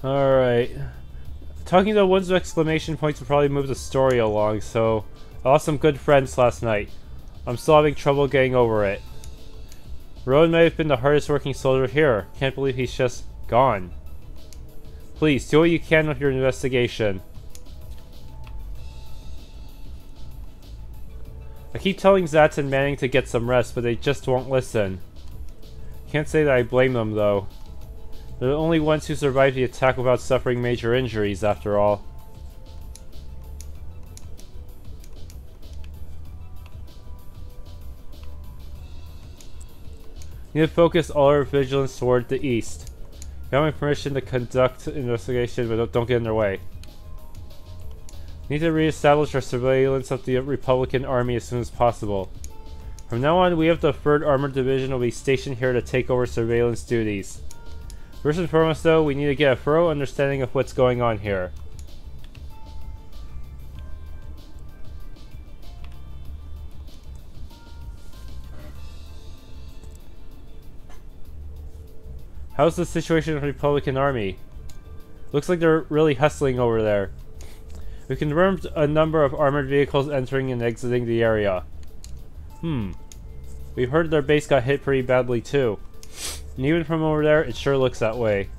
Alright. Talking to one's exclamation points will probably move the story along, so I lost some good friends last night. I'm still having trouble getting over it. Rowan may have been the hardest working soldier here. Can't believe he's just gone. Please, do what you can with your investigation. I keep telling Zatz and Manning to get some rest, but they just won't listen. Can't say that I blame them, though. They're the only ones who survived the attack without suffering major injuries, after all. Need to focus all our vigilance toward the east. You have my permission to conduct investigation, but don't get in their way. Need to re-establish our surveillance of the Republican Army as soon as possible. From now on, we of the 3rd Armored Division will be stationed here to take over surveillance duties. First and foremost, though, we need to get a thorough understanding of what's going on here. How's the situation with the Republican Army? Looks like they're really hustling over there. We confirmed a number of armored vehicles entering and exiting the area. We've heard their base got hit pretty badly too. And even from over there, it sure looks that way.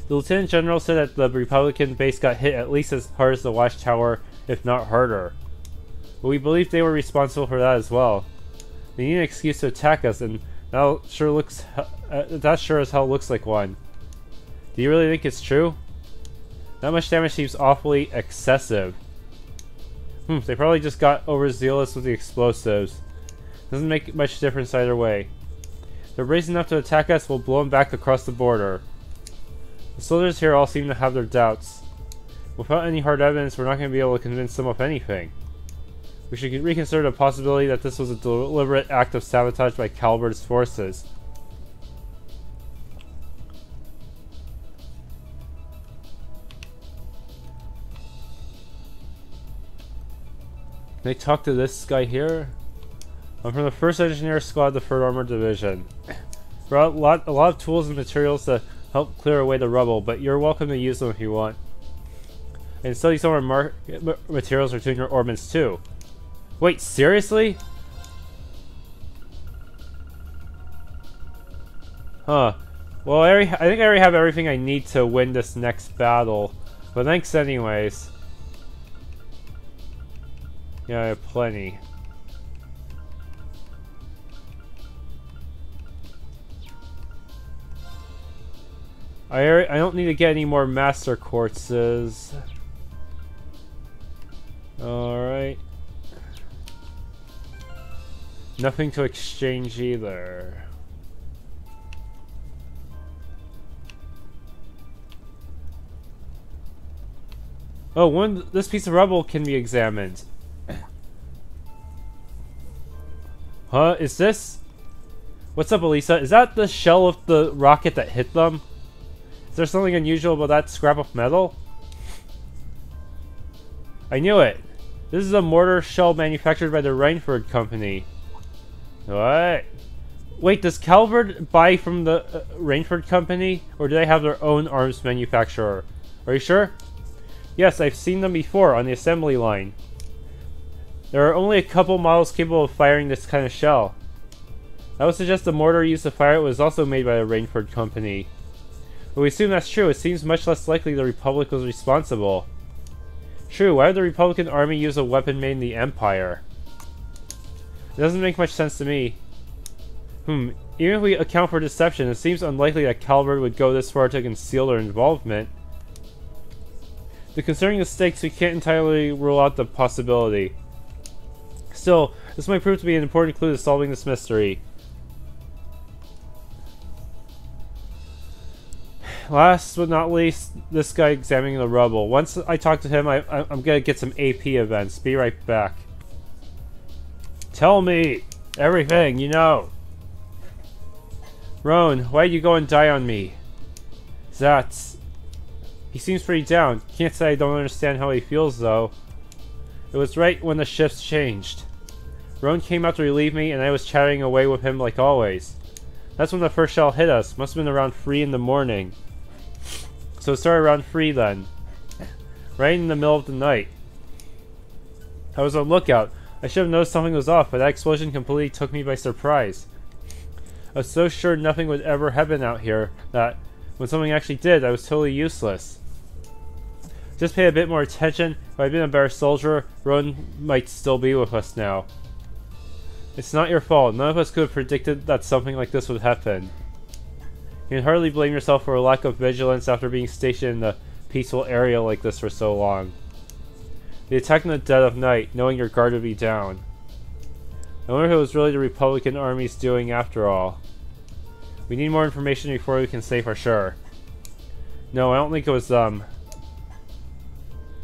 The Lieutenant General said that the Republican base got hit at least as hard as the Watchtower, if not harder. But we believe they were responsible for that as well. They need an excuse to attack us, and that sure as hell looks like one. Do you really think it's true? That much damage seems awfully excessive. They probably just got overzealous with the explosives. Doesn't make much difference either way. If they're brazen enough to attack us, we'll blow them back across the border. The soldiers here all seem to have their doubts. Without any hard evidence, we're not going to be able to convince them of anything. We should reconsider the possibility that this was a deliberate act of sabotage by Calbert's forces. Can I talk to this guy here? I'm from the 1st Engineer Squad of the 3rd Armored Division. Brought a lot of tools and materials to help clear away the rubble, but you're welcome to use them if you want. I can sell you some of our materials for tuning your orbments too. Wait, seriously? Huh. Well, I think I already have everything I need to win this next battle. But thanks anyways. Yeah, I have plenty. I don't need to get any more master quartzes. Alright. Nothing to exchange either. Oh, this piece of rubble can be examined. Huh? Is this? What's up, Elisa? Is that the shell of the rocket that hit them? Is there something unusual about that scrap of metal? I knew it. This is a mortar shell manufactured by the Rainford Company. What? Wait, does Calvert buy from the Rainford Company? Or do they have their own arms manufacturer? Are you sure? Yes, I've seen them before on the assembly line. There are only a couple models capable of firing this kind of shell. I would suggest the mortar used to fire it was also made by the Rainford Company. But we assume that's true, it seems much less likely the Republic was responsible. True, why would the Republican Army use a weapon made in the Empire? It doesn't make much sense to me. Even if we account for deception, it seems unlikely that Calvert would go this far to conceal their involvement. But considering the stakes, we can't entirely rule out the possibility. Still, this might prove to be an important clue to solving this mystery. Last but not least, this guy examining the rubble. Once I talk to him, I'm gonna get some AP events. Be right back. Tell me everything you know. Roan, why'd you go and die on me? Zatz. He seems pretty down. Can't say I don't understand how he feels though. It was right when the shifts changed. Roan came out to relieve me and I was chatting away with him like always. That's when the first shell hit us. Must have been around 3 in the morning. So it started around 3 then. Right in the middle of the night. I was on lookout. I should have noticed something was off, but that explosion completely took me by surprise. I was so sure nothing would ever happen out here that when something actually did, I was totally useless. Just pay a bit more attention. If I'd been a better soldier, Rowan might still be with us now. It's not your fault. None of us could have predicted that something like this would happen. You can hardly blame yourself for a lack of vigilance after being stationed in a peaceful area like this for so long. The attack in the dead of night, knowing your guard would be down. I wonder if it was really the Republican army's doing after all. We need more information before we can say for sure. No, I don't think it was them.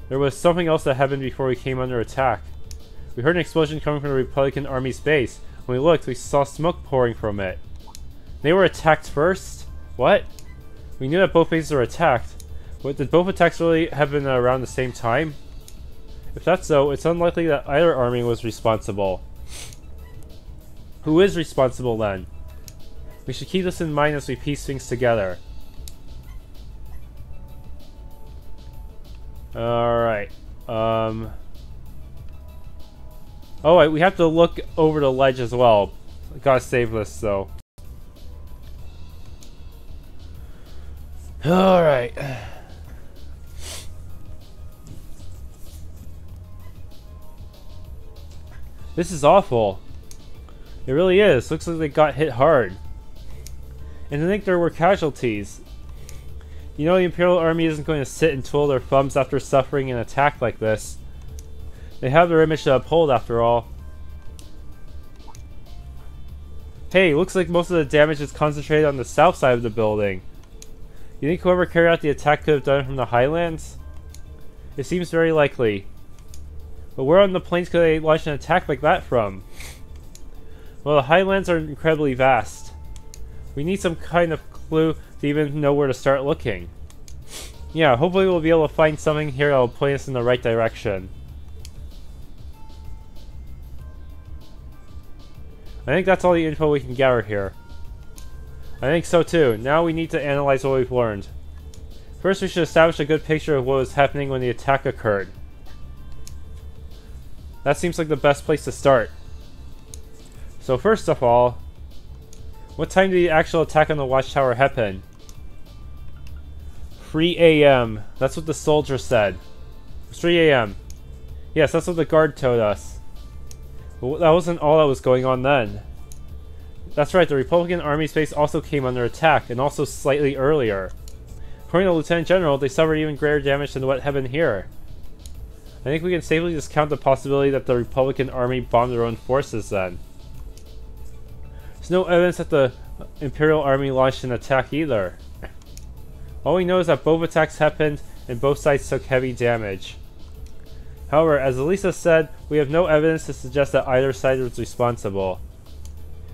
There was something else that happened before we came under attack. We heard an explosion coming from the Republican army's base. When we looked, we saw smoke pouring from it. They were attacked first? What? We knew that both bases were attacked. But did both attacks really happen around the same time? If that's so, it's unlikely that either army was responsible. Who is responsible then? We should keep this in mind as we piece things together. Alright. Oh, wait, we have to look over the ledge as well. Gotta save this, though. Alright. This is awful. It really is. Looks like they got hit hard. And I think there were casualties. You know the Imperial Army isn't going to sit and twiddle their thumbs after suffering an attack like this. They have their image to uphold after all. Hey, looks like most of the damage is concentrated on the south side of the building. You think whoever carried out the attack could have done it from the highlands? It seems very likely. But where on the plains could they launch an attack like that from? Well, the highlands are incredibly vast. We need some kind of clue to even know where to start looking. Yeah, hopefully we'll be able to find something here that will point us in the right direction. I think that's all the info we can gather here. I think so too. Now we need to analyze what we've learned. First, we should establish a good picture of what was happening when the attack occurred. That seems like the best place to start. So first of all, what time did the actual attack on the watchtower happen? 3 AM. That's what the soldier said. It was 3 AM. Yes, that's what the guard told us. But that wasn't all that was going on then. That's right, the Republican Army's base also came under attack, and also slightly earlier. According to the Lieutenant General, they suffered even greater damage than what happened here. I think we can safely discount the possibility that the Republican Army bombed their own forces then. There's no evidence that the Imperial Army launched an attack either. All we know is that both attacks happened and both sides took heavy damage. However, as Elisa said, we have no evidence to suggest that either side was responsible.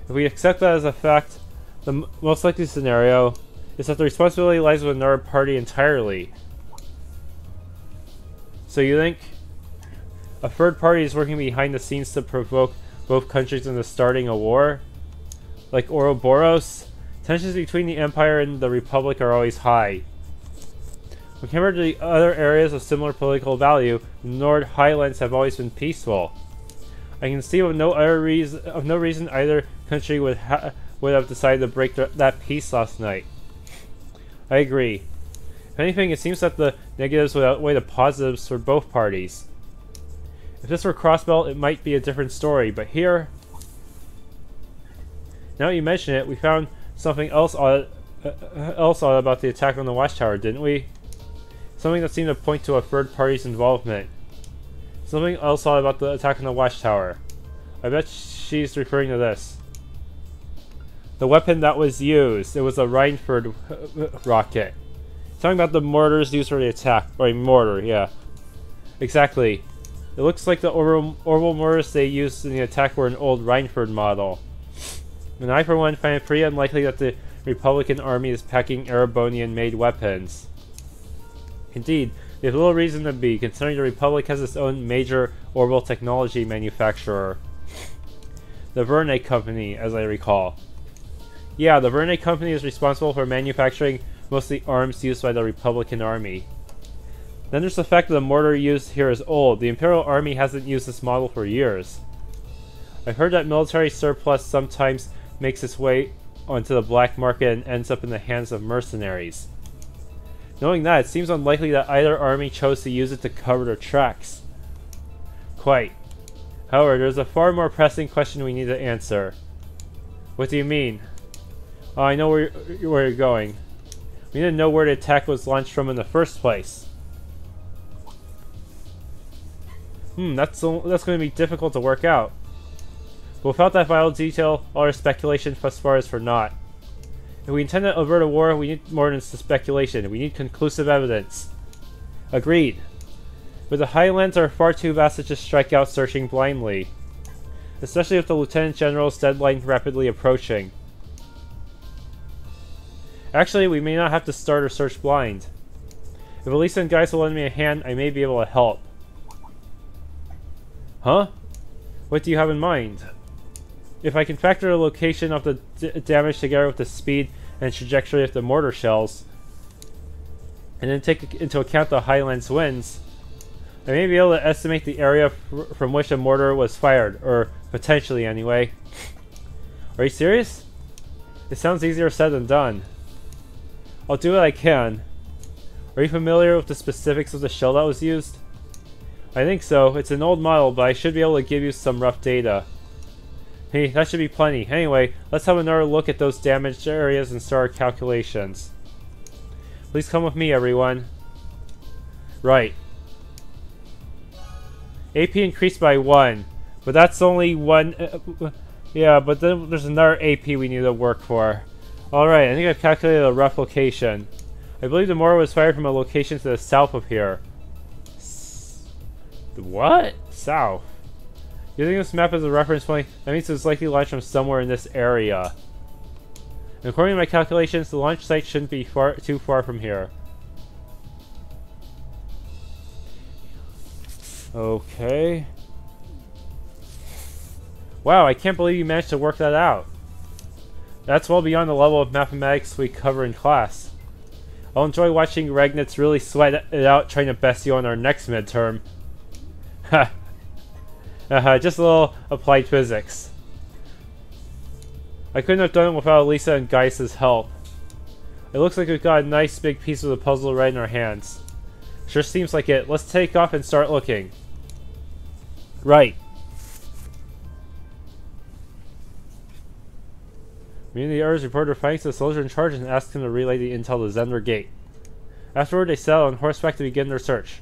If we accept that as a fact, the most likely scenario is that the responsibility lies with another party entirely. So you think a third party is working behind the scenes to provoke both countries into starting a war? Like Ouroboros? Tensions between the Empire and the Republic are always high. When compared to the other areas of similar political value, the Nord Highlands have always been peaceful. I can see of no reason either country would have decided to break that peace last night. I agree. If anything, it seems that the negatives would outweigh the positives for both parties. If this were Crossbelt, it might be a different story, but here... Now that you mention it, we found something else odd about the attack on the watchtower, didn't we? Something that seemed to point to a third party's involvement. Something else odd about the attack on the watchtower. I bet she's referring to this. The weapon that was used. It was a Reinford rocket. Talking about the mortars used for the attack. Or a mortar, yeah. Exactly. It looks like the orbital mortars they used in the attack were an old Reinford model. And I for one find it pretty unlikely that the Republican Army is packing Erebonian-made weapons. Indeed, they have little reason to be, considering the Republic has its own major orbital technology manufacturer. The Verne Company, as I recall. Yeah, the Verne Company is responsible for manufacturing mostly arms used by the Republican Army. Then there's the fact that the mortar used here is old. The Imperial Army hasn't used this model for years. I've heard that military surplus sometimes makes its way onto the black market and ends up in the hands of mercenaries. Knowing that, it seems unlikely that either army chose to use it to cover their tracks. Quite. However, there's a far more pressing question we need to answer. What do you mean? Oh, I know where you're going. We need to know where the attack was launched from in the first place. That's going to be difficult to work out. But without that vital detail, all our speculation thus far is for naught. If we intend to avert a war, we need more than speculation. We need conclusive evidence. Agreed. But the highlands are far too vast to just strike out searching blindly. Especially with the Lieutenant General's deadline rapidly approaching. Actually, we may not have to start our search blind. If Elisa and Gaius will lend me a hand, I may be able to help. Huh? What do you have in mind? If I can factor the location of the damage together with the speed and trajectory of the mortar shells, and then take into account the highlands winds, I may be able to estimate the area from which the mortar was fired, or potentially anyway. Are you serious? It sounds easier said than done. I'll do what I can. Are you familiar with the specifics of the shell that was used? I think so. It's an old model, but I should be able to give you some rough data. Hey, that should be plenty. Anyway, let's have another look at those damaged areas and start our calculations. Please come with me, everyone. Right. AP increased by 1, but that's only 1... yeah, but then there's another AP we need to work for. Alright, I think I've calculated a rough location. I believe the mortar was fired from a location to the south of here. What? South? Using this map as a reference point, that means it's likely launched from somewhere in this area. And according to my calculations, the launch site shouldn't be too far from here. Okay. Wow, I can't believe you managed to work that out. That's well beyond the level of mathematics we cover in class. I'll enjoy watching Regnitz really sweat it out trying to best you on our next midterm. Ha! Just a little applied physics. I couldn't have done it without Lisa and Gaius' help. It looks like we've got a nice big piece of the puzzle right in our hands. Sure seems like it. Let's take off and start looking. Right. Meeting the Urs reported their findings to the soldier in charge and asked him to relay the intel to Zender Gate. Afterward, they set out on horseback to begin their search.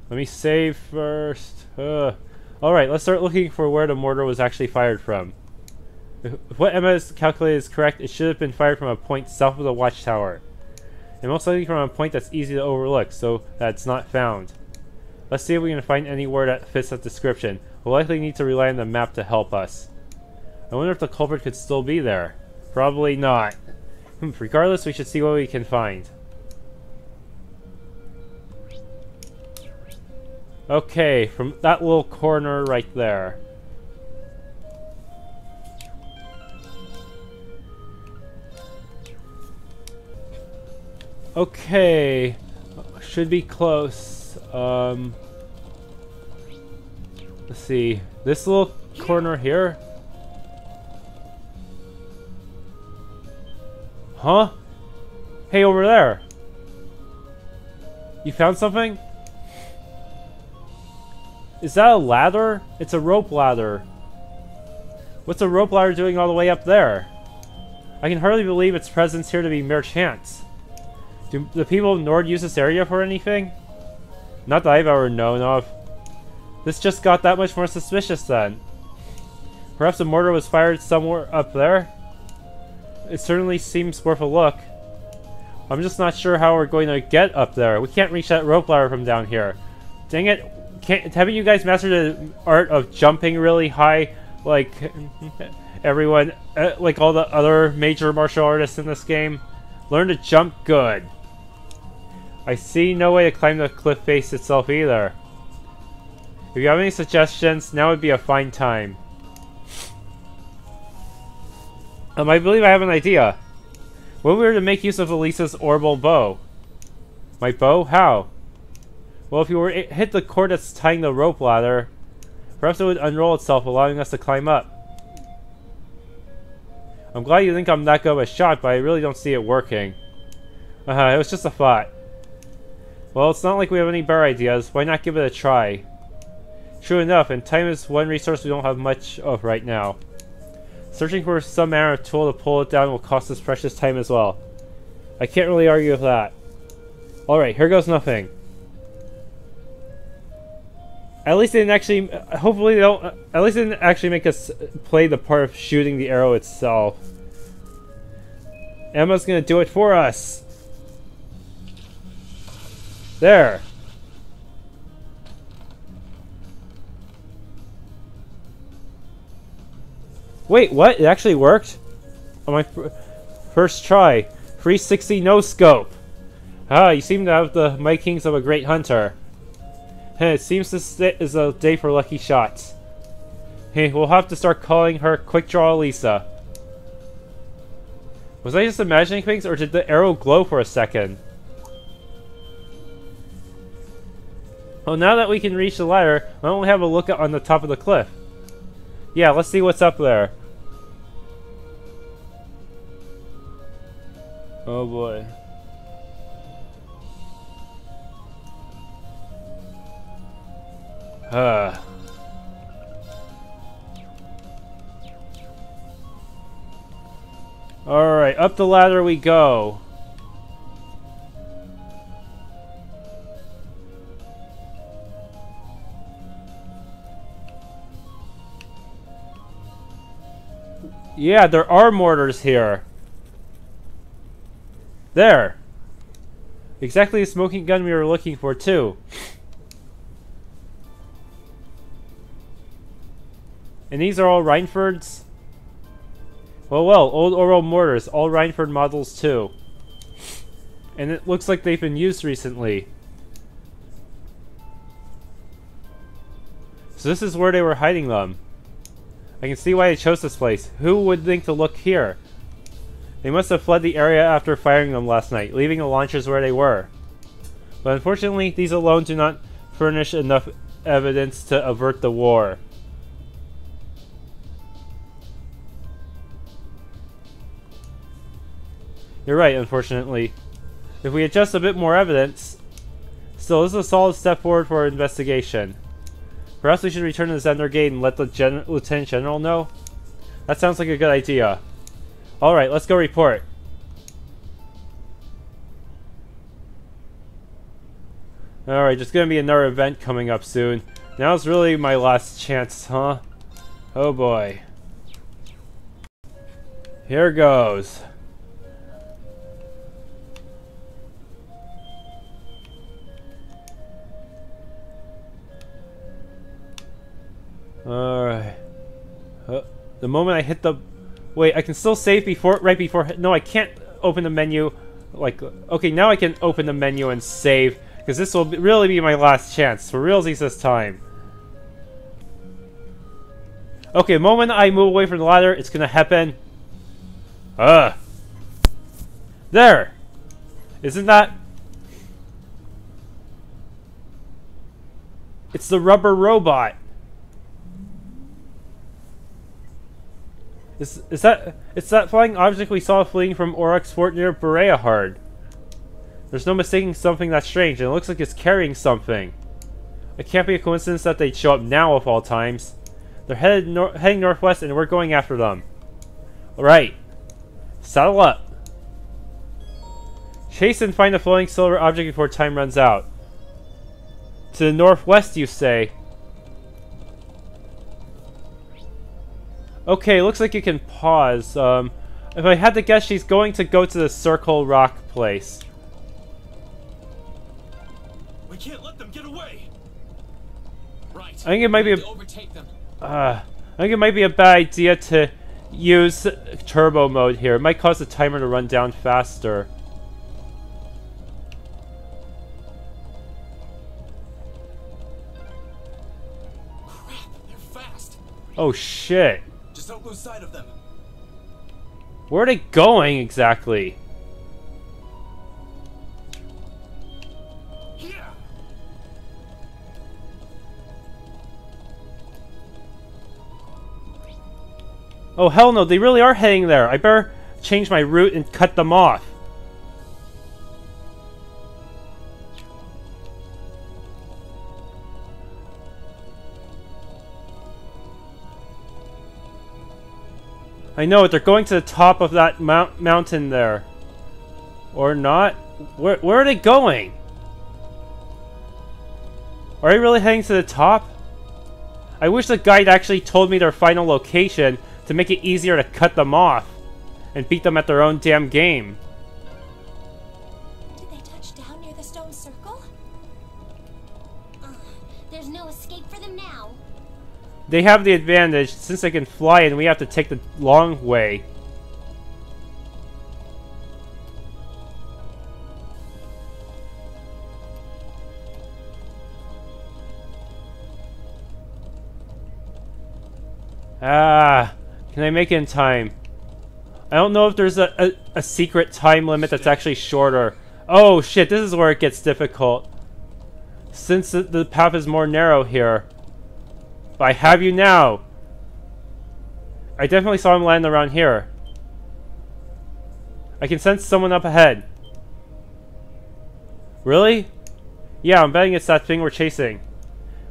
Let me save first. Alright, let's start looking for where the mortar was actually fired from. If what Emma has calculated is correct, it should have been fired from a point south of the watchtower. And most likely from a point that's easy to overlook, so that it's not found. Let's see if we can find anywhere that fits that description. We'll likely need to rely on the map to help us. I wonder if the culprit could still be there. Probably not. Regardless, we should see what we can find. Okay, from that little corner right there. Okay, should be close. Let's see, this little corner here. Huh? Hey, over there. You found something? Is that a ladder? It's a rope ladder. What's a rope ladder doing all the way up there? I can hardly believe its presence here to be mere chance. Do the people of Nord use this area for anything? Not that I've ever known of. This just got that much more suspicious then. Perhaps the mortar was fired somewhere up there? It certainly seems worth a look. I'm just not sure how we're going to get up there. We can't reach that rope ladder from down here. Dang it. Haven't you guys mastered the art of jumping really high like everyone, like all the other major martial artists in this game? Learn to jump good. I see no way to climb the cliff face itself either. If you have any suggestions, now would be a fine time. I believe I have an idea. What if we were to make use of Elisa's orbital bow? My bow? How? Well, if you were to hit the cord that's tying the rope ladder, perhaps it would unroll itself, allowing us to climb up. I'm glad you think I'm that good of a shot, but I really don't see it working. It was just a thought. Well, it's not like we have any better ideas. Why not give it a try? True enough, and time is one resource we don't have much of right now. Searching for some manner of tool to pull it down will cost us precious time as well. I can't really argue with that. Alright, here goes nothing. At least they didn't actually... Hopefully they don't... At least they didn't actually make us play the part of shooting the arrow itself. Emma's gonna do it for us! There! Wait, what? It actually worked? On my first try. 360 no scope. Ah, you seem to have the makings of a great hunter. Hey, it seems this is a day for lucky shots. Hey, we'll have to start calling her Quick Draw Lisa. Was I just imagining things, or did the arrow glow for a second? Well, now that we can reach the ladder, why don't we have a look on the top of the cliff? Yeah, let's see what's up there. Oh boy. Alright, up the ladder we go. Yeah, there are mortars here. There. Exactly the smoking gun we were looking for, too. And these are all Reinfords? Well, old Oral mortars, all Reinford models, too. And it looks like they've been used recently. So this is where they were hiding them. I can see why they chose this place. Who would think to look here? They must have fled the area after firing them last night, leaving the launchers where they were. But unfortunately, these alone do not furnish enough evidence to avert the war. You're right, unfortunately. If we had just a bit more evidence... Still, this is a solid step forward for our investigation. Perhaps we should return to the Zender Gate and let the Lieutenant General know? That sounds like a good idea. Alright, let's go report. Alright, there's gonna be another event coming up soon. Now's really my last chance, huh? Oh boy. Here goes. Alright. The moment I hit the... Wait, I can still save before, right before... No, I can't open the menu. Like, okay, now I can open the menu and save. Because this will really be my last chance. For realsies this time. Okay, the moment I move away from the ladder, it's gonna happen. There! Isn't that... It's the rubber robot. It's that flying object we saw fleeing from Oryx Fort near Berea Hard. There's no mistaking something that's strange, and it looks like it's carrying something. It can't be a coincidence that they'd show up now of all times. They're heading northwest, and we're going after them. Alright. Saddle up. Chase and find a floating silver object before time runs out. To the northwest, you say? Okay, looks like you can pause. If I had to guess, she's going to go to the Circle Rock place. We can't let them get away. Right. I think it might be a... overtake them. I think it might be a bad idea to use turbo mode here. It might cause the timer to run down faster. Crap, they're fast. Oh shit. Just don't lose sight of them. Where are they going exactly? Oh hell no, they really are heading there. I better change my route and cut them off. I know it, they're going to the top of that mountain there. Or not? Where are they going? Are they really heading to the top? I wish the guide actually told me their final location to make it easier to cut them off and beat them at their own damn game. Did they touch down near the stone circle? There's no escape for them now. They have the advantage since they can fly and we have to take the long way. Ah, can I make it in time? I don't know if there's a secret time limit that's actually shorter. Oh shit, this is where it gets difficult. Since the path is more narrow here. But I have you now. I definitely saw him land around here. I can sense someone up ahead. Really? Yeah, I'm betting it's that thing we're chasing.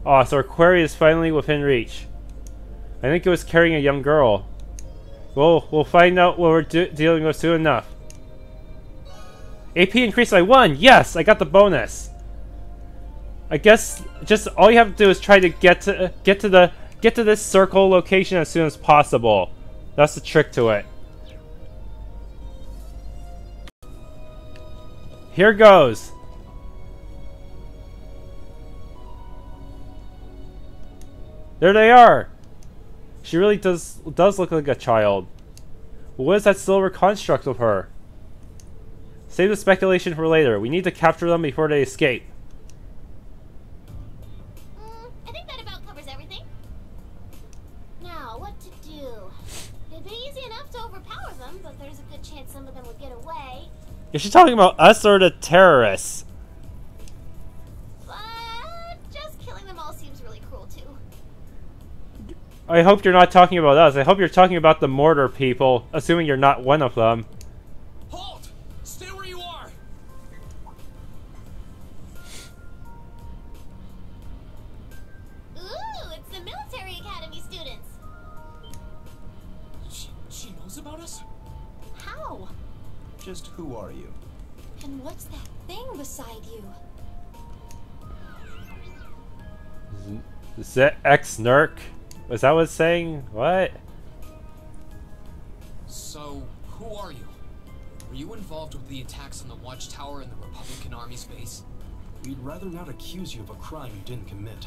Aw, so our quarry is finally within reach. I think it was carrying a young girl. Well, we'll find out what we're dealing with soon enough. AP increased by 1! Yes! I got the bonus! I guess just all you have to do is try to get to this circle location as soon as possible. That's the trick to it. Here goes. There they are. She really does look like a child. But what is that silver construct of her? Save the speculation for later. We need to capture them before they escape. I think that about covers everything. Now, what to do? It'd be easy enough to overpower them, but there's a good chance some of them would get away. Is she talking about us or the terrorists? But just killing them all seems really cruel too. I hope you're not talking about us. I hope you're talking about the mortar people, assuming you're not one of them. Halt! Stay where you are! Ooh, it's the Military Academy students. She knows about us? How? Just who are you? And what's that thing beside you? X-Nerk? Was that what it's saying? What? So, who are you? Were you involved with the attacks on the Watchtower and the Republican Army's base? We'd rather not accuse you of a crime you didn't commit.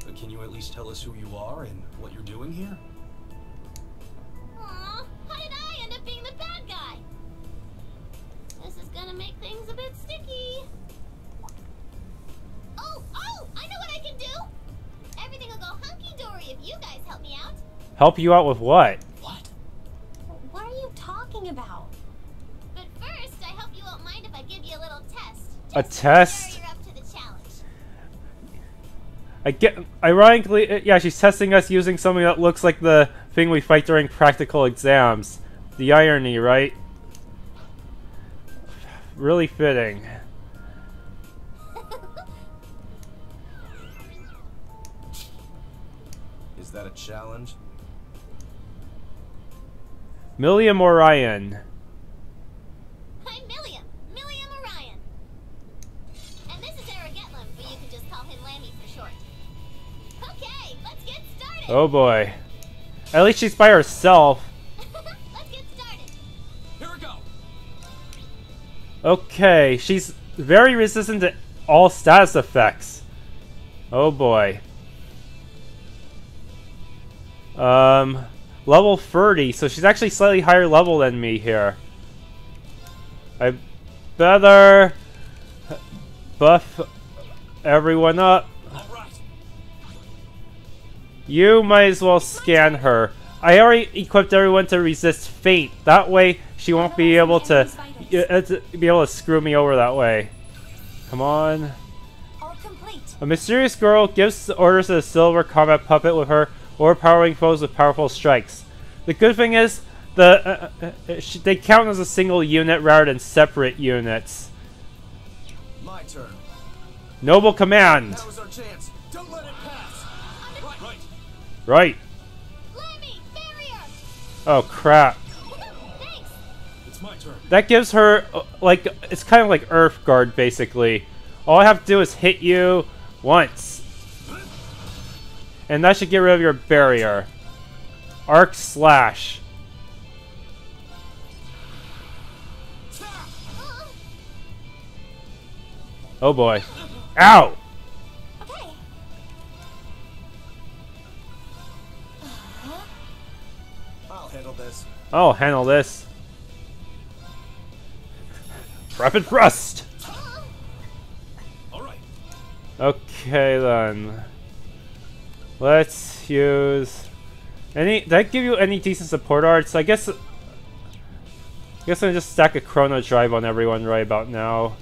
But can you at least tell us who you are and what you're doing here? Aw, how did I end up being the bad guy? This is gonna make things a bit sticky. Oh, I know what I can do! Everything will go hunky-dory if you guys help me out. Help you out with what? What? What are you talking about? But first, I hope you won't mind if I give you a little test. A Just test? to make sure you're up to the challenge. Ironically, yeah, she's testing us using something that looks like the thing we fight during practical exams. The irony, right? Really fitting. Is that a challenge? Millium Orion. I'm Millium Orion. And this is Erebonia, but you can just call him Lammy for short. Okay, let's get started. Oh boy. At least she's by herself. Let's get started. Here we go! Okay, she's very resistant to all status effects. Oh boy. Level 30, so she's actually slightly higher level than me here. I better buff everyone up. Alright. You might as well scan her. I already equipped everyone to resist fate. That way, she won't be able to screw me over that way. Come on. All complete. A mysterious girl gives orders to the silver combat puppet with her overpowering foes with powerful strikes. The good thing is, they count as a single unit rather than separate units. My turn. Noble command. That was our chance. Don't let it pass. Right. Right. Lemmy, barrier. Oh crap. Thanks. It's my turn. That gives her like it's kind of like Earth Guard basically. All I have to do is hit you once, and that should get rid of your barrier. Arc slash. Oh boy. Ow! Okay. I'll handle this. I'll handle this. Rapid thrust! All right. Okay then. Let's use did I give you any decent support arts? I guess I'm just stack a chrono drive on everyone right about now.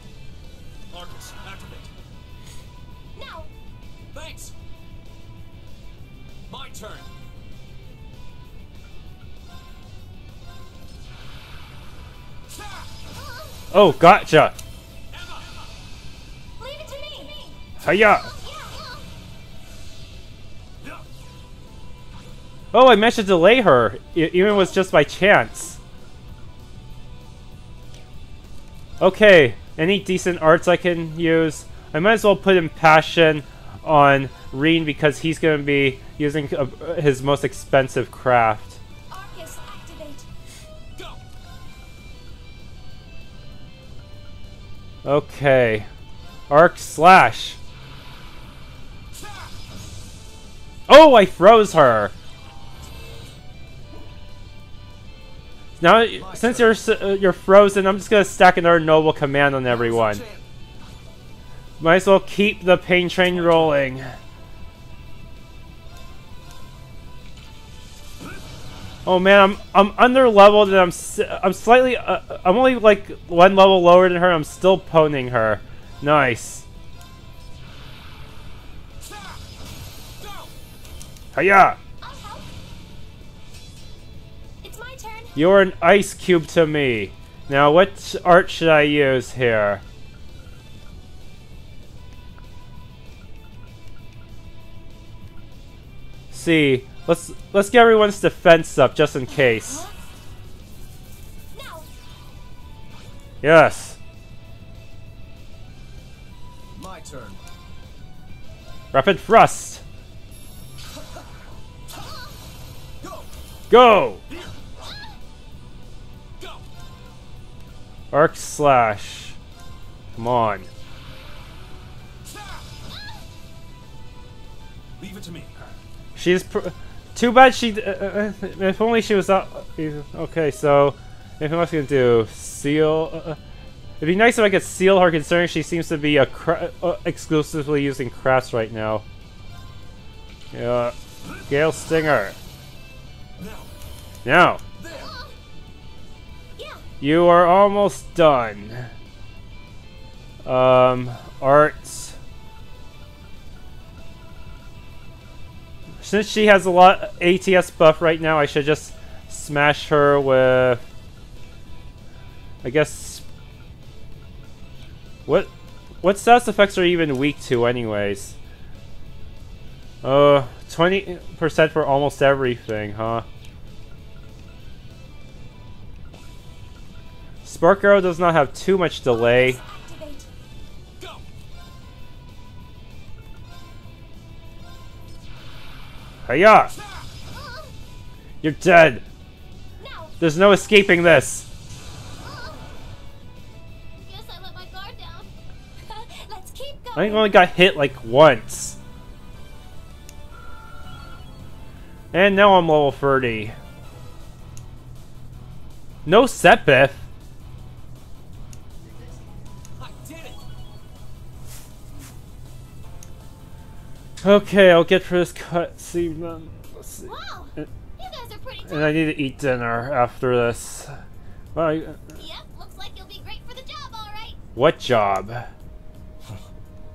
ARCUS, activate. Now. Thanks. My turn. Oh, gotcha! Leave it to me. Hiya! Yeah. Oh, I managed to delay her, even if it was just by chance. Okay, any decent arts I can use? I might as well put in Passion on Reen because he's going to be using his most expensive craft. ARCUS, activate. Go. Okay. Arc slash. Oh, I froze her! Now, since you're frozen, I'm just gonna stack another noble command on everyone. Might as well keep the pain train rolling. Oh man, I'm under leveled and I'm slightly I'm only like one level lower than her. I'm still poning her. Nice. Hiya! I'll help. It's my turn. You're an ice cube to me. Now, what art should I use here? See, let's get everyone's defense up just in case. Now. Yes. My turn. Rapid thrust. Go. Go. Go. Arc slash. Come on. Leave it to me. She's too bad she. If only she was up. Okay, so if I was gonna do seal. It'd be nice if I could seal her, considering she seems to be exclusively using crafts right now. Yeah, Gale Stinger. Now, Yeah. you are almost done. Arts. Since she has a lot ATS buff right now, I should just smash her with, I guess. What status effects are even weak to, anyways? 20% for almost everything, huh? Spark Arrow does not have too much delay. Activate. Go. Hiya! You're dead. Now. There's no escaping this. Guess I let my guard down. Let's keep going. I only got hit like once. And now I'm level 30. No set biff. I did it. Okay, I'll get for this cutscene then. Let's see. Wow. You guys are pretty tough. And I need to eat dinner after this. Well, Yep, looks like you'll be great for the job, all right. what job?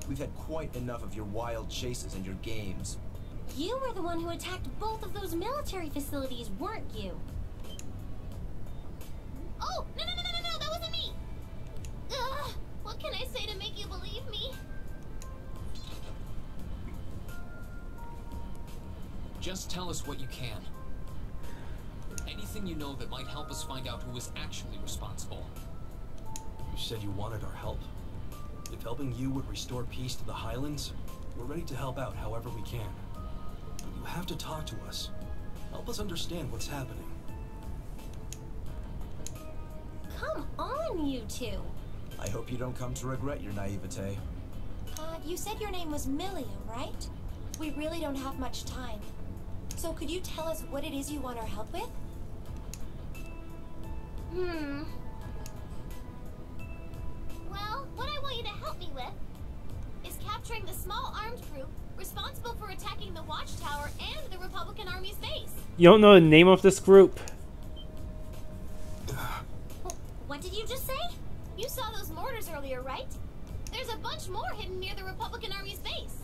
We've had quite enough of your wild chases and your games. You were the one who attacked both of those military facilities, weren't you? Oh, no, that wasn't me! Ugh, what can I say to make you believe me? Just tell us what you can. Anything you know that might help us find out who is actually responsible. You said you wanted our help. If helping you would restore peace to the Highlands, we're ready to help out however we can. But you have to talk to us. Help us understand what's happening. Come on, you two. I hope you don't come to regret your naivete. You said your name was Millium, right? We really don't have much time. So could you tell us what it is you want our help with? Well, what I want you to help me with is capturing the small armed group responsible for attacking the Watchtower and the Republican Army's base. You don't know the name of this group? What did you just say? You saw those mortars earlier, right? There's a bunch more hidden near the Republican Army's base.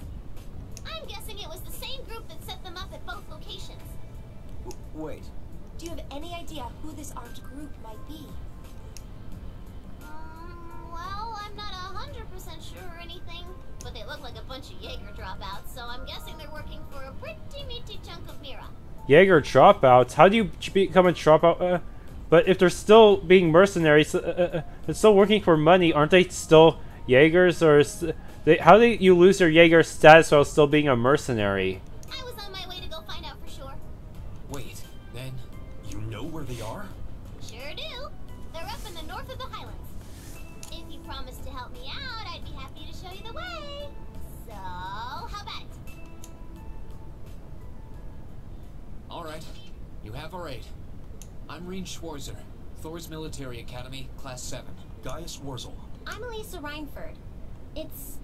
I'm guessing it was the same group that set them up at both locations. Wait. Do you have any idea who this armed group might be? Well, I'm not 100% sure or anything, but they look like a bunch of Jaeger dropouts, so I'm guessing they're working for a pretty meaty chunk of Mira. Jaeger dropouts? How do you become a dropout? But if they're still being mercenaries, they're still working for money, aren't they still Jaegers? Or how do you lose your Jaeger status while still being a mercenary? I was on my way to go find out for sure. Wait, then... You know where they are? Sure do. They're up in the north of the Highlands. If you promise to help me out, I'd be happy to show you the way. So, how about it? Alright, you have our aid. I'm Reen Schwarzer, Thors Military Academy, Class 7. Gaius Wurzel. I'm Elisa Reinford. It's,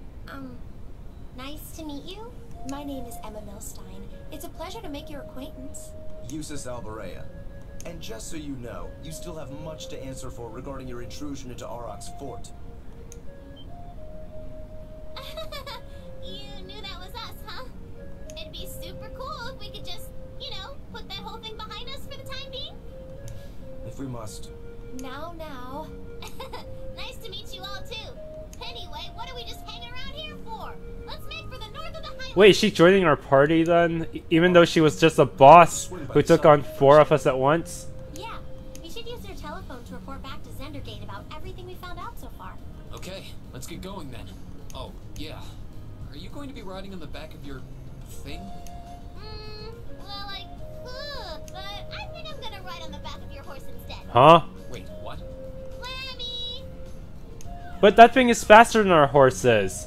nice to meet you. My name is Emma Milstein. It's a pleasure to make your acquaintance. Eustace Alberea. And just so you know, you still have much to answer for regarding your intrusion into Arok's fort. You knew that was us, huh? It'd be super cool if we could just, put that whole thing behind us for the time being. If we must. Now. Nice to meet you all, too. Anyway, what are we just hanging around here for? Let's make for the north of the Highlands. Wait, is she joining our party then? Even though she was just a boss who took on 4 of us at once? Yeah, we should use their telephone to report back to Zendergate about everything we found out so far. Okay, let's get going then. Oh, yeah. Are you going to be riding on the back of your... thing? Well, I could, but I think I'm gonna ride on the back of your horse instead. Huh? Wait, what? Lammy! But that thing is faster than our horses.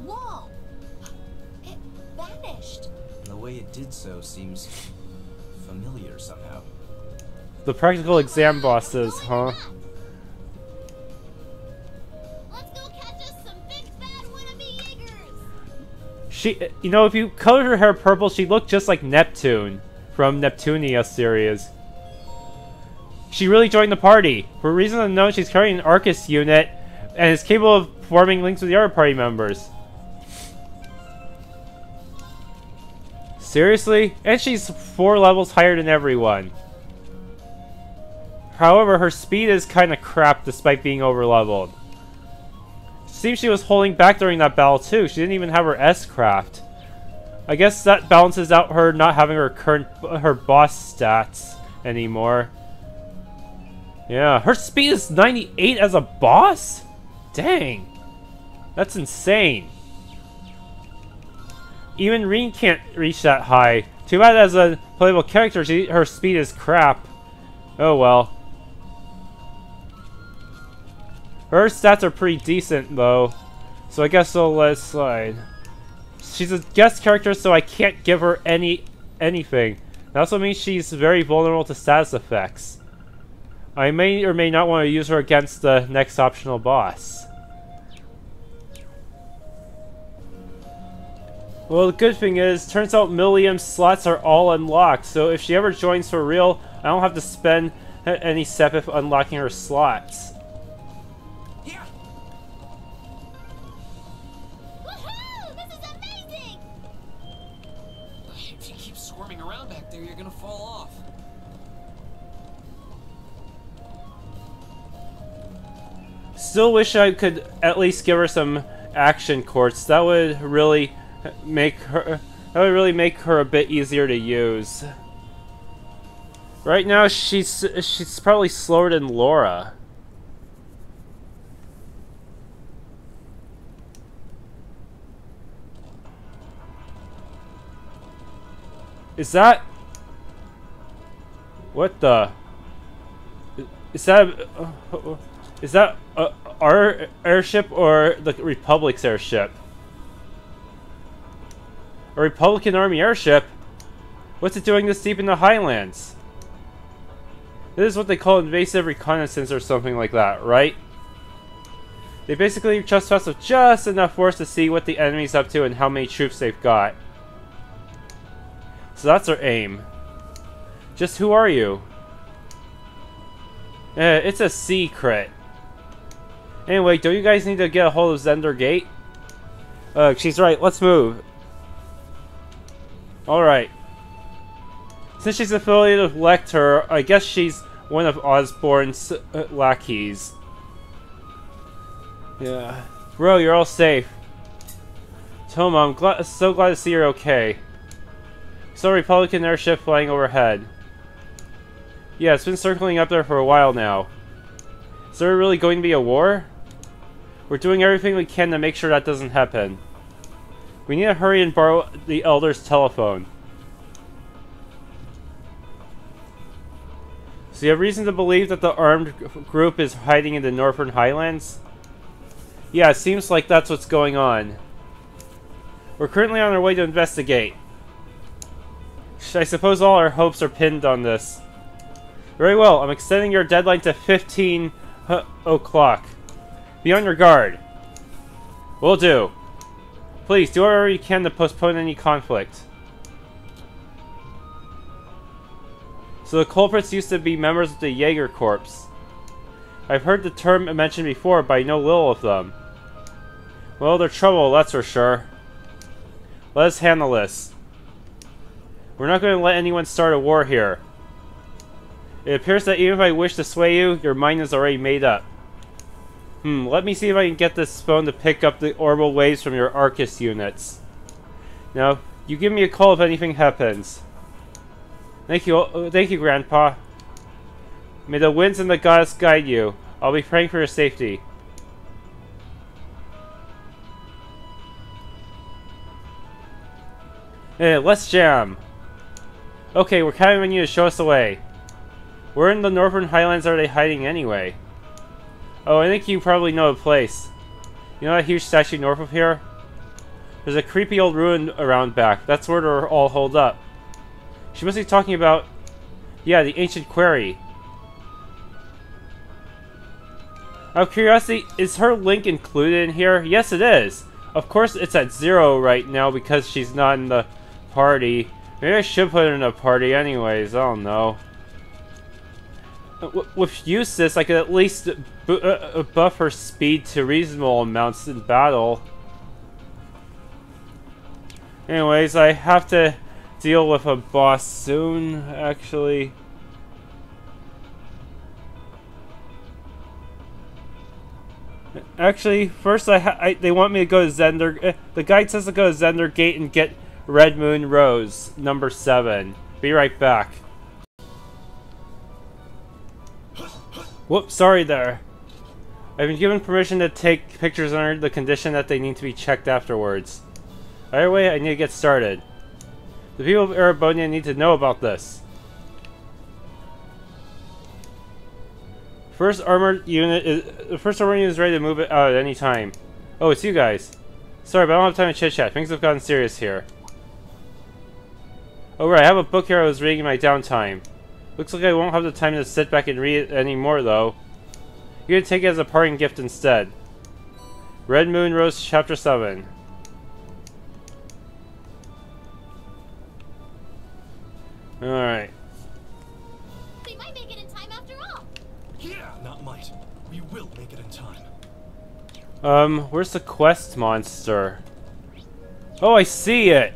Whoa! It vanished. And the way it did so seems familiar somehow. The practical exam bosses, huh? Let's go catch us some big bad wannabe Jaegers! She, if you colored her hair purple, she looked just like Neptune from Neptunia series. She really joined the party. For a reason unknown, she's carrying an ARCUS unit and is capable of forming links with the other party members. Seriously? And she's 4 levels higher than everyone. However, her speed is kinda crap despite being overleveled. Seems she was holding back during that battle too. She didn't even have her S-craft. I guess that balances out her not having her boss stats anymore. Yeah, her speed is 98 as a boss? Dang. That's insane. Even Reen can't reach that high. Too bad as a playable character, her speed is crap. Oh well. Her stats are pretty decent though, so I guess I'll let it slide. She's a guest character, so I can't give her anything. That also means she's very vulnerable to status effects. I may or may not want to use her against the next optional boss. Well, the good thing is, turns out Millium's slots are all unlocked, so if she ever joins for real, I don't have to spend any sepif unlocking her slots. Woohoo! This is amazing! still wish I could at least give her some action quartz. That would really make her a bit easier to use. Right now she's probably slower than Laura. Is that... What the... Is that our airship or the Republic's airship? A Republican Army airship? What's it doing this deep in the Highlands? This is what they call invasive reconnaissance or something like that, right? They basically trespass with just enough force to see what the enemy's up to and how many troops they've got. So that's their aim. Just who are you? It's a C crit. Anyway, don't you guys need to get a hold of Zender Gate? She's right, let's move. Alright. Since she's affiliated with Lecter, I guess she's one of Osborne's lackeys. Yeah. Bro, you're all safe. Toma, I'm so glad to see you're okay. Saw a Republican airship flying overhead. Yeah, it's been circling up there for a while now. Is there really going to be a war? We're doing everything we can to make sure that doesn't happen. We need to hurry and borrow the Elder's telephone. So you have reason to believe that the armed group is hiding in the Northern Highlands? Yeah, it seems like that's what's going on. We're currently on our way to investigate. I suppose all our hopes are pinned on this. Very well, I'm extending your deadline to 15 o'clock. Be on your guard. Will do. Please, do whatever you can to postpone any conflict. So the culprits used to be members of the Jaeger Corps. I've heard the term mentioned before, but I know little of them. Well, they're trouble, that's for sure. Let us handle this. We're not going to let anyone start a war here. It appears that even if I wish to sway you, your mind is already made up. Let me see if I can get this phone to pick up the orbital waves from your ARCUS units. Now, you give me a call if anything happens. Thank you, Grandpa. May the winds and the goddess guide you. I'll be praying for your safety. Let's jam. Okay, we're counting on you to show us the way. Where in the Northern Highlands are they hiding anyway? Oh, I think you probably know the place. You know that huge statue north of here? There's a creepy old ruin around back. That's where they're all holed up. She must be talking about... Yeah, the ancient quarry. Out of curiosity, is her link included in here? Yes, it is. Of course, it's at 0 right now because she's not in the party. Maybe I should put her in a party anyways. I don't know. With Eustace, I could at least buff her speed to reasonable amounts in battle. Anyways, I have to deal with a boss soon, actually. Actually, first they want me to go to Zender... the guide says to go to Zender Gate and get Red Moon Rose, number 7. Be right back. Whoops, sorry there. I've been given permission to take pictures under the condition that they need to be checked afterwards. Either way, I need to get started. The people of Erebonia need to know about this. First armored unit is ready to move it out at any time. Oh, it's you guys. Sorry, but I don't have time to chit-chat. Things have gotten serious here. Oh right, I have a book here I was reading in my downtime. Looks like I won't have the time to sit back and read it anymore, though. You're gonna take it as a parting gift instead. Red Moon Rose, Chapter 7. Alright. We might make it in time after all. Yeah, not might. We will make it in time. Where's the quest monster? Oh, I see it!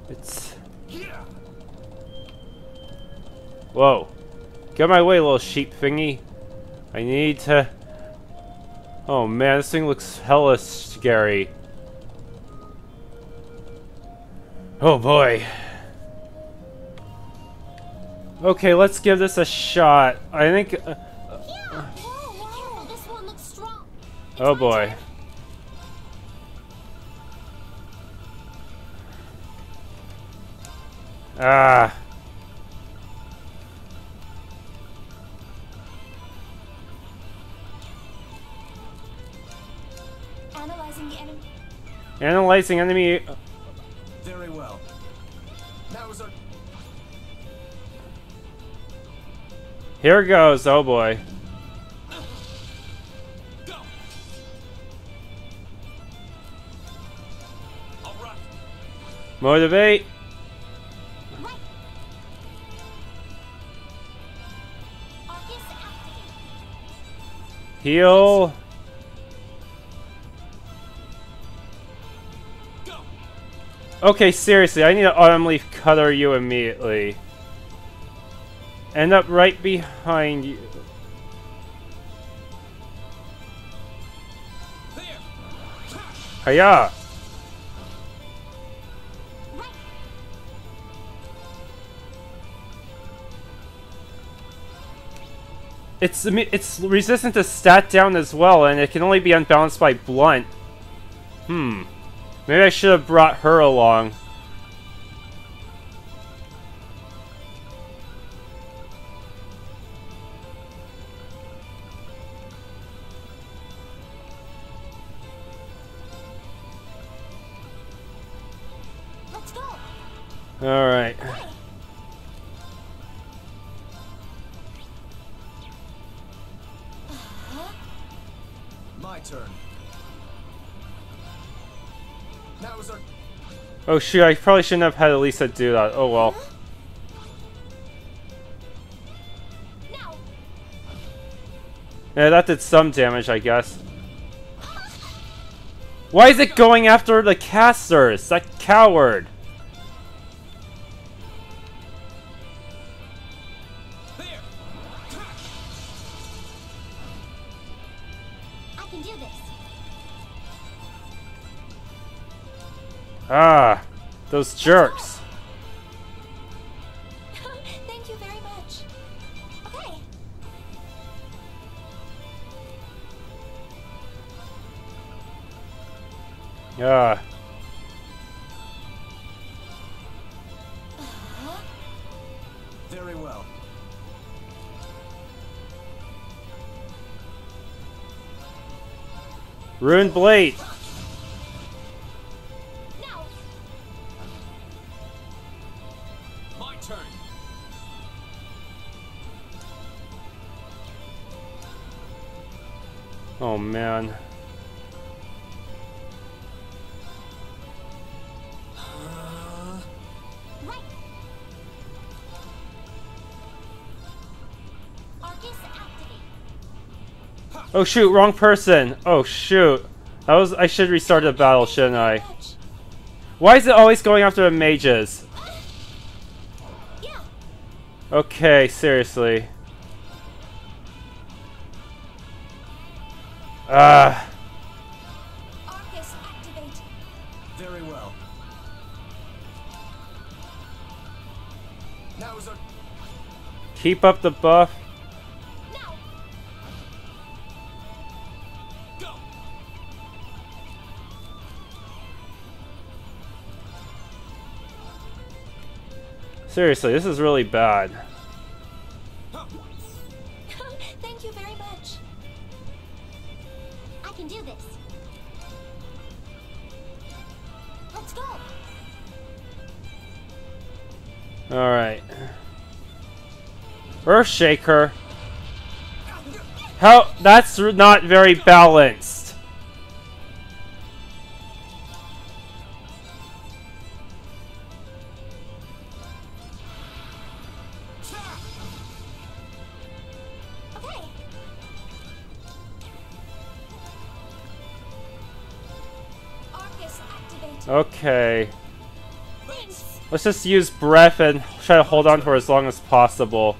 It's... Whoa. Get my way, little sheep thingy. I need to Oh man, this thing looks hella scary. Oh boy. Okay, let's give this a shot. I think... Careful, this one looks strong. oh boy. Ah. Analyzing the enemy. Analyzing enemy... Very well. Now is our... Here goes, oh boy. Go. All right. Motivate. Right. Arcus activate. Heal. Go. Okay, seriously, I need to autumn leaf cutter you immediately. End up right behind you. There. Hiya! Right. It's resistant to stat down as well, and it can only be unbalanced by blunt. Maybe I should have brought her along. Let's go. Alright. My turn. Now is our... Oh shoot, I probably shouldn't have had Elisa do that. Oh well. Now. Yeah, that did some damage, I guess. Why is it going after the casters? That coward. There. I can do this. Ah, those jerks. Thank you very much. Okay. Ah. Very well. Ruined blade. Now. My turn. Oh man. Right. Arcus activate. Oh shoot, wrong person. Oh shoot. That was I should restart the battle, shouldn't I? Much. Why is it always going after the mages? Yeah. Okay, seriously. Ah. Arcus activate. Very well. Now is our... Keep up the buff. Now. Go. Seriously, this is really bad. Thank you very much. I can do this. Let's go. Alright. Earthshaker. How? That's not very balanced. Okay. Arcus activate. Okay. Thanks. Let's just use breath and try to hold on to her as long as possible.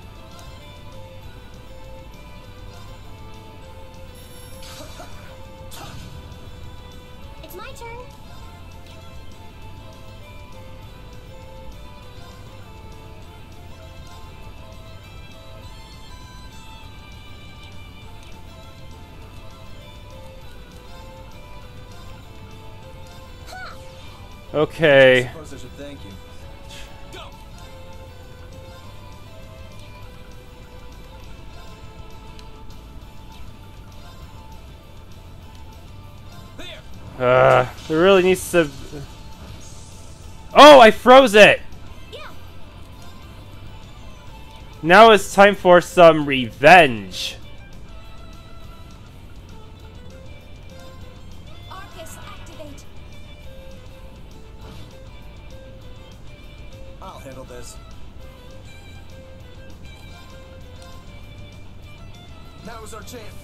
Okay. I suppose I should thank you. Go! There! There really needs to... Oh, I froze it! Yeah. Now it's time for some revenge. ARCUS activate. I'll handle this. Now's our chance.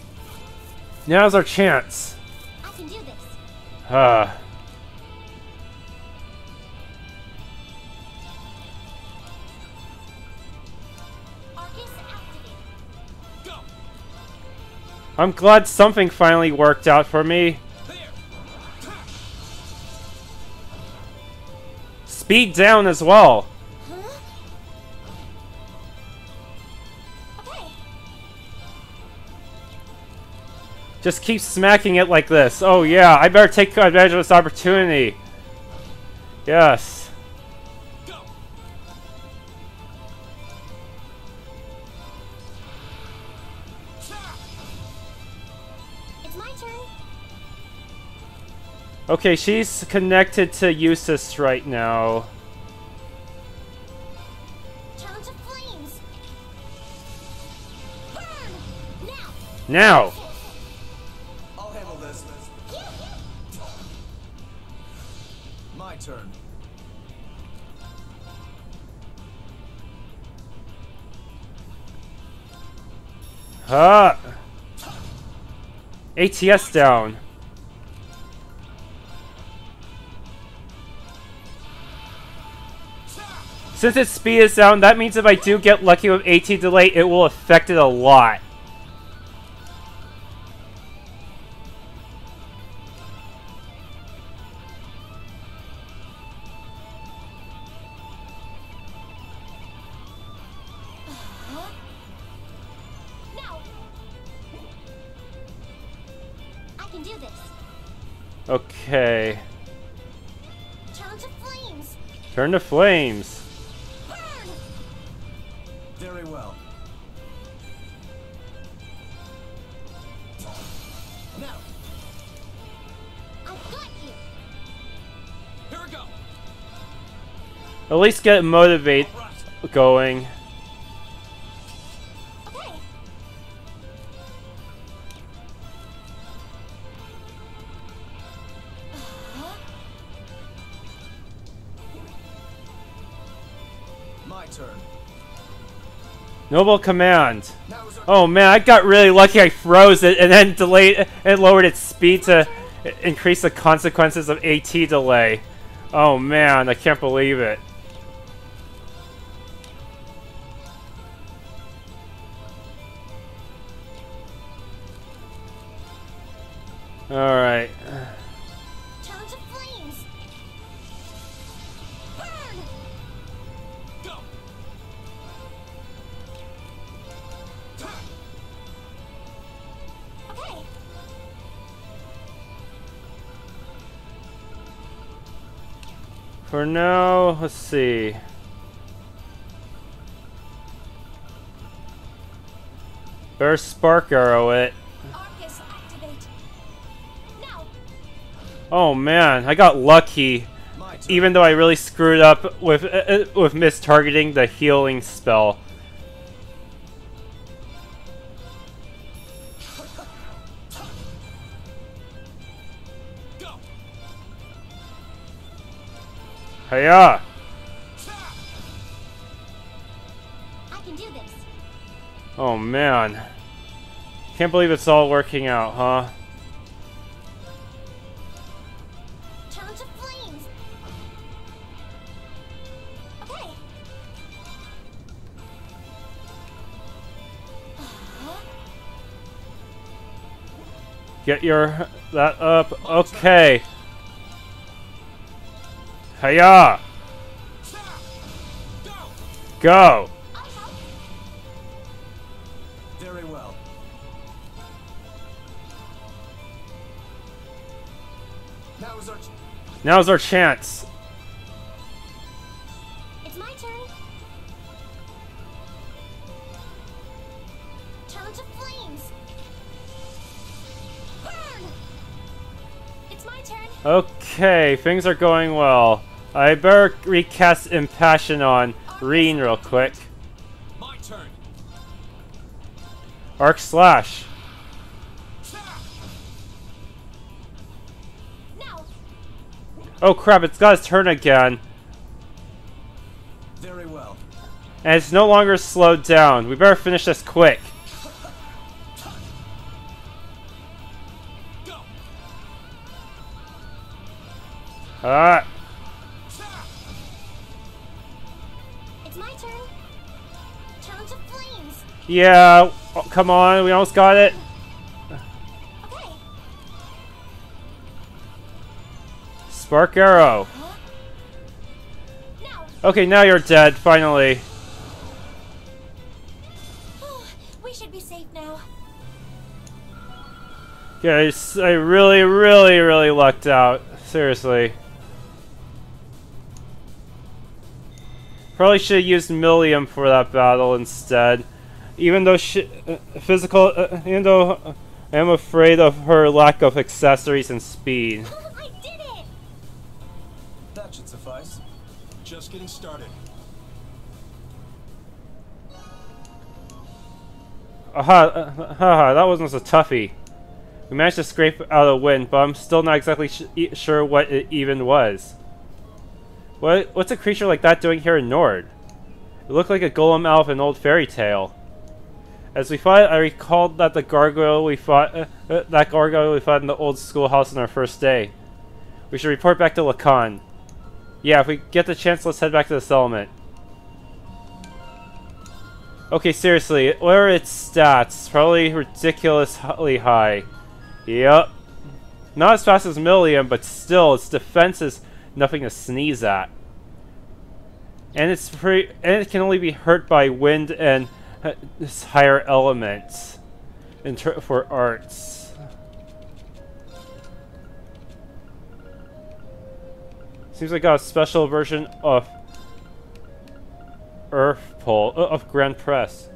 Now's our chance. I can do this. ARCUS activated. Go! I'm glad something finally worked out for me. There! Speed down as well. Huh? Okay. Just keep smacking it like this. Oh yeah, I better take advantage of this opportunity. Yes. Go! It's my turn. Okay, she's connected to Eustace right now. Turn to flames. Burn! Now! Now! I'll handle this. My turn. ATS down. Since its speed is down, that means if I do get lucky with AT delay, it will affect it a lot. No! I can do this. Okay. Turn to flames. Turn to flames. Burn! Very well. Now. I've got you. Here we go! At least get motivate Right. going. Okay. My turn. Noble command. Now's our Oh man, I got really lucky. I froze it and then delayed and lowered its speed to increase the consequences of AT delay. Oh man, I can't believe it. Alright. Turn to flames. Burn! Go! Okay. For now, let's see. Better spark arrow it. ARCUS activate. Now! Oh man, I got lucky. my turn. Even though I really screwed up with mistargeting the healing spell. Go! Hiya! I can do this. Oh man. Can't believe it's all working out, huh? Turn to flames. Okay. Get your that up. Okay. Hiya! Go! Go! I'll help. Very well. Now's our Now's our chance. to flames. Burn! It's my turn. Okay, things are going well. I better recast Impassion on Reen real quick. My turn. Arc Slash. Now. Oh crap, it's got its turn again. Very well. And it's no longer slowed down. We better finish this quick. Go. Alright. It's my turn. Turn to flames. Yeah, oh, come on, we almost got it. Okay. Spark Arrow. Now. Okay, now you're dead, finally. We should be safe now. Guys, I really lucked out. Seriously. Probably should have used Millium for that battle instead. Even though even though I am afraid of her lack of accessories and speed. I did it. That should suffice. Just getting started. Haha, that wasn't so toughie. We managed to scrape out a win, but I'm still not exactly sure what it even was. What's a creature like that doing here in Nord? It looked like a golem out of an old fairy tale. As we fought, I recalled that the gargoyle we fought in the old schoolhouse on our first day. We should report back to Lacan. Yeah, if we get the chance, let's head back to the settlement. Okay, seriously, what are its stats? Probably ridiculously high. Yep. Not as fast as Millium, but still, its defense is nothing to sneeze at. And it can only be hurt by wind and higher elements for arts. Seems like I got a special version of of Grand Press.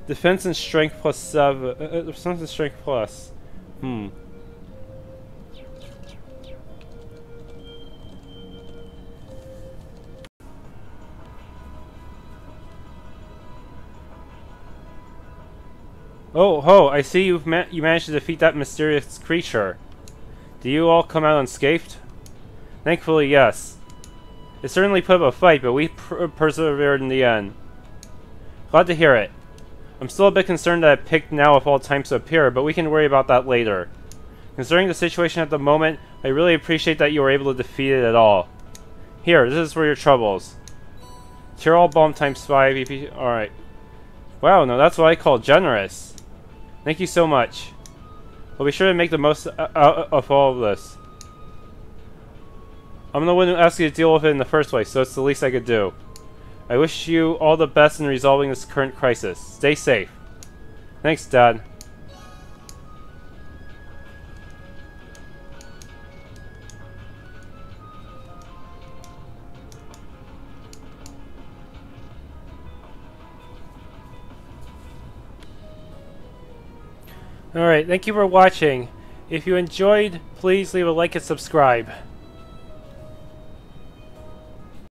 Defense and strength plus 7. Defense and strength plus. Oh ho! I see you managed to defeat that mysterious creature. Do you all come out unscathed? Thankfully, yes. It certainly put up a fight, but we persevered in the end. Glad to hear it. I'm still a bit concerned that I picked now of all times to appear, but we can worry about that later. Considering the situation at the moment, I really appreciate that you were able to defeat it at all. Here, this is for your troubles. Tyrol bomb times 5 EP. Alright. Wow, no, that's what I call generous. Thank you so much. We'll be sure to make the most out of all of this. I'm the one who asked you to deal with it in the first place, so it's the least I could do. I wish you all the best in resolving this current crisis. Stay safe. Thanks, Dad. Alright, thank you for watching. If you enjoyed, please leave a like and subscribe.